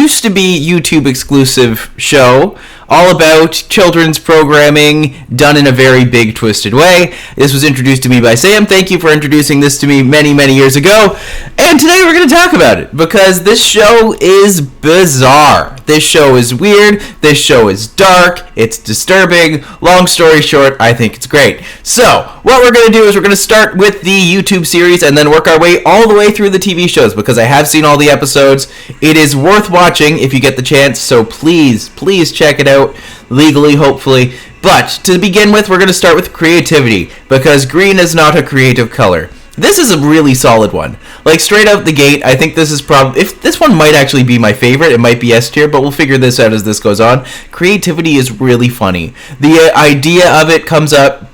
used to be YouTube exclusive show, all about children's programming done in a very big, twisted way. This was introduced to me by Sam. Thank you for introducing this to me many, many years ago. And today we're going to talk about it because this show is bizarre. This show is weird. This show is dark. It's disturbing. Long story short, I think it's great. So, what we're going to do is we're going to start with the YouTube series and then work our way all the way through the TV shows because I have seen all the episodes. It is worth watching if you get the chance, so please check it out. Legally, hopefully. But to begin with, we're going to start with creativity because green is not a creative color. This is a really solid one. Like, straight out the gate, I think this is probably... If this one might actually be my favorite. It might be S tier, but we'll figure this out as this goes on. Creativity is really funny. The idea of it comes up...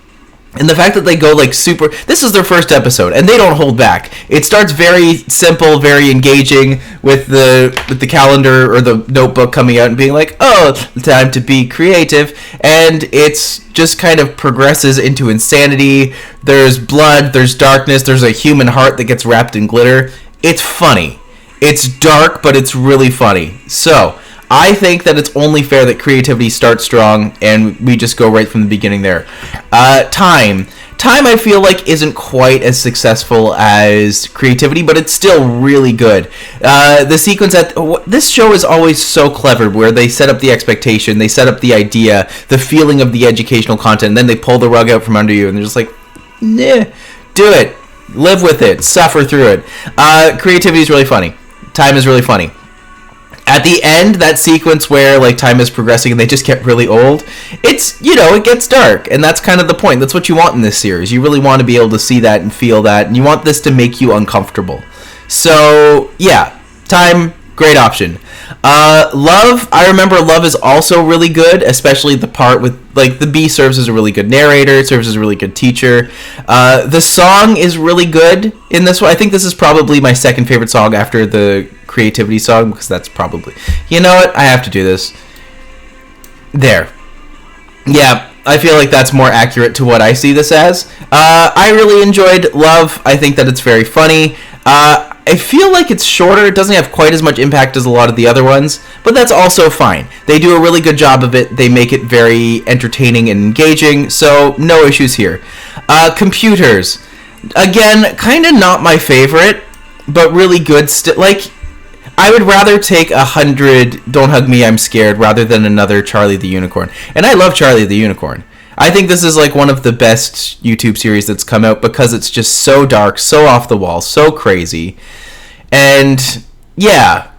And the fact that they go like super... This is their first episode, and they don't hold back. It starts very simple, very engaging with the calendar or the notebook coming out and being like, oh, time to be creative. And it's just kind of progresses into insanity. There's blood, there's darkness, there's a human heart that gets wrapped in glitter. It's funny. It's dark, but it's really funny. So... I think that it's only fair that creativity starts strong, and we just go right from the beginning there. Time, I feel like, isn't quite as successful as creativity, but it's still really good. The sequence this show is always so clever, where they set up the expectation, they set up the idea, the feeling of the educational content, and then they pull the rug out from under you, and they're just like, nah, do it, live with it, suffer through it. Creativity is really funny. Time is really funny. At the end, that sequence where like time is progressing and they just get really old, it's, it gets dark, and that's kind of the point. That's what you want in this series. You really want to be able to see that and feel that, and you want this to make you uncomfortable. So, yeah, time, great option. Love, I remember Love is also really good, especially the part with, like, the bee serves as a really good narrator, it serves as a really good teacher. The song is really good in this one. I think this is probably my second favorite song after the creativity song, because that's probably... You know what? I have to do this. There. Yeah, I feel like that's more accurate to what I see this as. I really enjoyed Love. I think that it's very funny. I feel like it's shorter. It doesn't have quite as much impact as a lot of the other ones, but that's also fine. They do a really good job of it. They make it very entertaining and engaging, so no issues here. Computers. Again, kind of not my favorite, but really good. Like, I would rather take 100 Don't Hug Me, I'm Scared rather than another Charlie the Unicorn. And I love Charlie the Unicorn. I think this is like one of the best YouTube series that's come out because it's just so dark, so off the wall, so crazy. And yeah,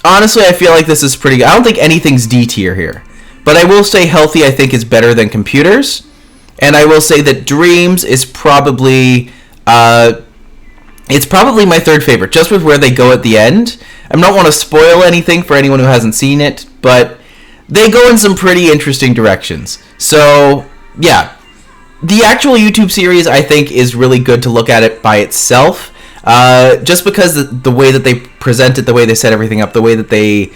honestly, I feel like this is pretty good. I don't think anything's D tier here. But I will say Healthy, I think, is better than Computers. And I will say that Dreams is probably... it's probably my third favorite, just with where they go at the end. I don't want to spoil anything for anyone who hasn't seen it, but they go in some pretty interesting directions. So, yeah. The actual YouTube series, I think, is really good to look at it by itself. Just because the way that they present it, the way they set everything up, the way that they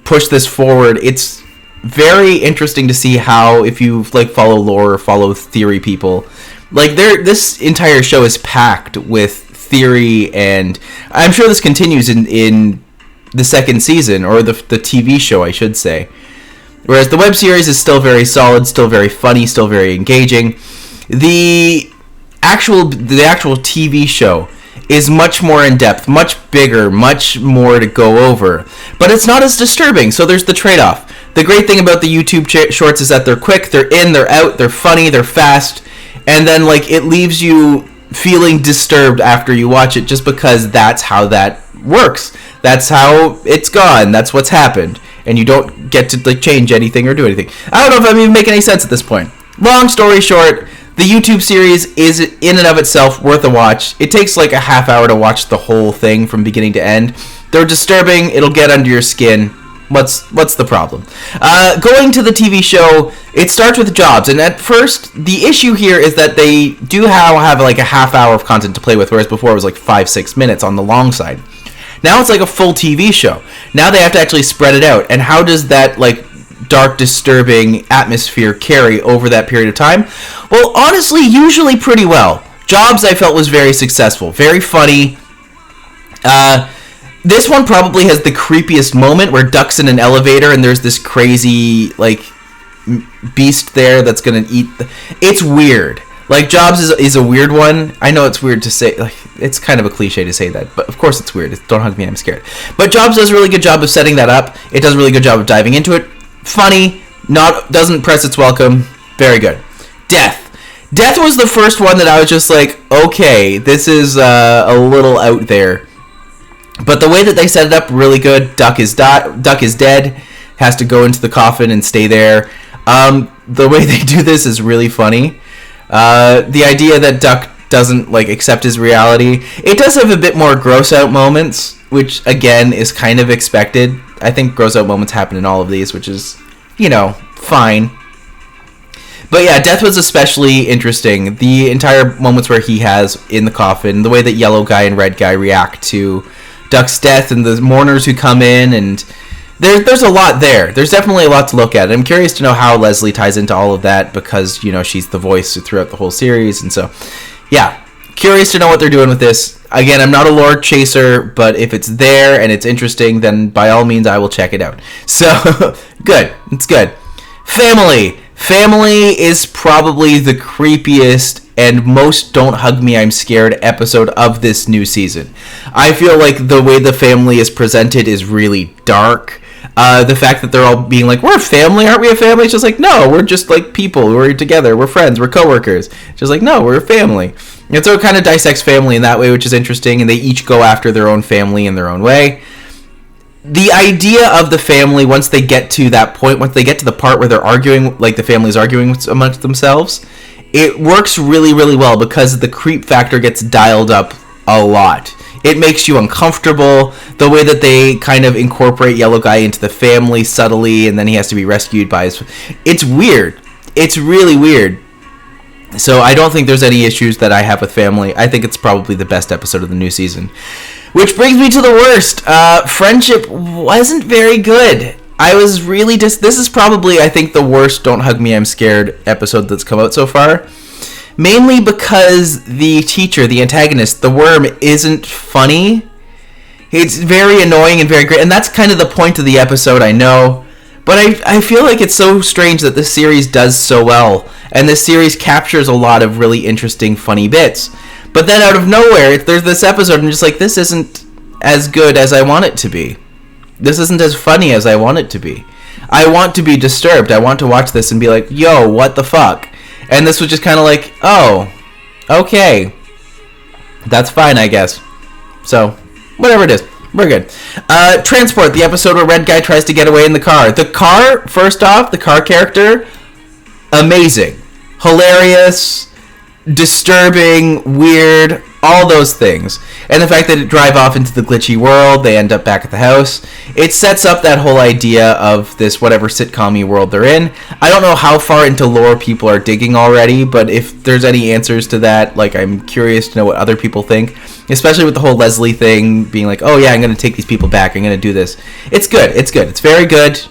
push this forward, it's very interesting to see how, if you like follow lore or follow theory people, like this entire show is packed with theory, and I'm sure this continues in the second season, or the TV show, I should say. Whereas the web series is still very solid, still very funny, still very engaging. The actual TV show is much more in-depth, much bigger, much more to go over. But it's not as disturbing, so there's the trade-off. The great thing about the YouTube shorts is that they're quick, they're in, they're out, they're funny, they're fast, and then like it leaves you feeling disturbed after you watch it just because that's how that works. That's how it's gone. That's what's happened. And you don't get to like change anything or do anything. I don't know if I'm even making any sense at this point. Long story short, the YouTube series is in and of itself worth a watch. It takes like a half hour to watch the whole thing from beginning to end. They're disturbing. It'll get under your skin. What's the problem? Going to the TV show, it starts with jobs, and at first, the issue here is that they do have like a half hour of content to play with, whereas before it was like 5-6 minutes on the long side. Now it's like a full TV show. Now they have to actually spread it out, and how does that like dark, disturbing atmosphere carry over that period of time? Well, honestly, usually pretty well. Jobs, I felt, was very successful, very funny. This one probably has the creepiest moment where Duck's in an elevator and there's this crazy, like, beast there that's gonna eat. It's weird. Like, Jobs is a weird one. I know it's weird to say. Like, it's kind of a cliche to say that, but of course it's weird. Don't hug me, I'm scared. But Jobs does a really good job of setting that up. It does a really good job of diving into it. Funny, doesn't press its welcome. Very good. Death. Death was the first one that I was just like, okay, this is a little out there. But the way that they set it up, really good. Duck is dead, has to go into the coffin and stay there. The way they do this is really funny. The idea that Duck doesn't, like, accept his reality. It does have a bit more gross out moments, which, again, is kind of expected. I think gross out moments happen in all of these, which is, you know, fine. But yeah, Death was especially interesting. The entire moments where he has in the coffin, the way that Yellow Guy and Red Guy react to Duck's death, and the mourners who come in, and there's a lot there. There's definitely a lot to look at. I'm curious to know how Leslie ties into all of that, because, you know, she's the voice throughout the whole series, and so, yeah, curious to know what they're doing with this. Again, I'm not a lore chaser, but if it's there and it's interesting, then by all means I will check it out. So, good. It's good. Family. Family is probably the creepiest and most Don't Hug Me, I'm Scared episode of this new season. I feel like the way the family is presented is really dark. The fact that they're all being like, we're a family, aren't we a family? It's just like, no, we're just like people. We're together. We're friends. We're coworkers. It's just like, no, we're a family. And so it kind of dissects family in that way, which is interesting. And they each go after their own family in their own way. The idea of the family, once they get to that point, once they get to the part where they're arguing, like the family's arguing amongst themselves, it works really, really well because the creep factor gets dialed up a lot. It makes you uncomfortable. The way that they kind of incorporate Yellow Guy into the family subtly, and then he has to be rescued by his... It's weird. It's really weird. So I don't think there's any issues that I have with family. I think it's probably the best episode of the new season. Which brings me to the worst. Friendship wasn't very good. I was really this is probably, I think, the worst Don't Hug Me, I'm Scared episode that's come out so far. Mainly because the teacher, the antagonist, the worm, isn't funny. It's very annoying and very great. And that's kind of the point of the episode, I know. But I feel like it's so strange that this series does so well. And this series captures a lot of really interesting, funny bits. But then out of nowhere, there's this episode, and I'm just like, this isn't as good as I want it to be. This isn't as funny as I want it to be. I want to be disturbed. I want to watch this and be like, yo, what the fuck? And this was just kind of like, oh, okay. That's fine, I guess. So, whatever it is. We're good. Transport, the episode where Red Guy tries to get away in the car. The car, first off, the car character, amazing. Hilarious. Disturbing, weird, all those things. And the fact that it drive off into the glitchy world, they end up back at the house. It sets up that whole idea of this whatever sitcom-y world they're in. I don't know how far into lore people are digging already, but if there's any answers to that, like, I'm curious to know what other people think. Especially with the whole Leslie thing, being like, oh yeah, I'm going to take these people back, I'm going to do this. It's good, it's good, it's very good.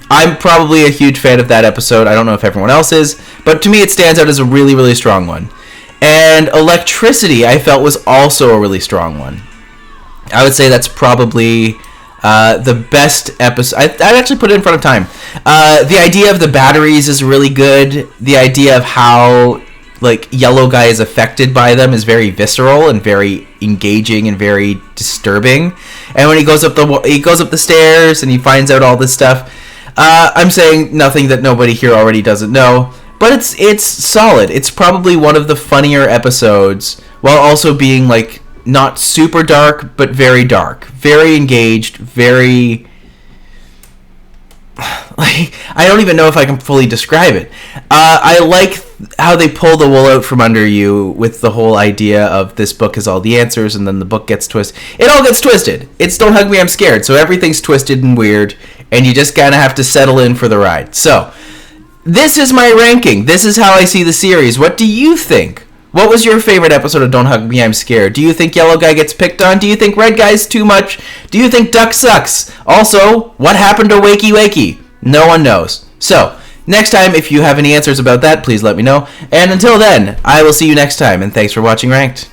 I'm probably a huge fan of that episode. I don't know if everyone else is, but to me it stands out as a really, really strong one. And Electricity, I felt, was also a really strong one. I would say that's probably the best episode. I'd actually put it in front of time. The idea of the batteries is really good. The idea of how, like, Yellow Guy is affected by them is very visceral and very engaging and very disturbing. And when he goes up the stairs and he finds out all this stuff, I'm saying nothing that nobody here already doesn't know, but it's solid. It's probably one of the funnier episodes, while also being, like, not super dark, but very dark. Very engaged, very... like, I don't even know if I can fully describe it. I like how they pull the wool out from under you with the whole idea of this book has all the answers, and then the book gets twisted. It all gets twisted. It's Don't Hug Me, I'm Scared, so everything's twisted and weird, and you just kind of have to settle in for the ride. So, this is my ranking. This is how I see the series. What do you think? What was your favorite episode of Don't Hug Me, I'm Scared? Do you think Yellow Guy gets picked on? Do you think Red Guy's too much? Do you think Duck sucks? Also, what happened to Wakey Wakey? No one knows. So, next time, if you have any answers about that, please let me know. And until then, I will see you next time, and thanks for watching Ranked.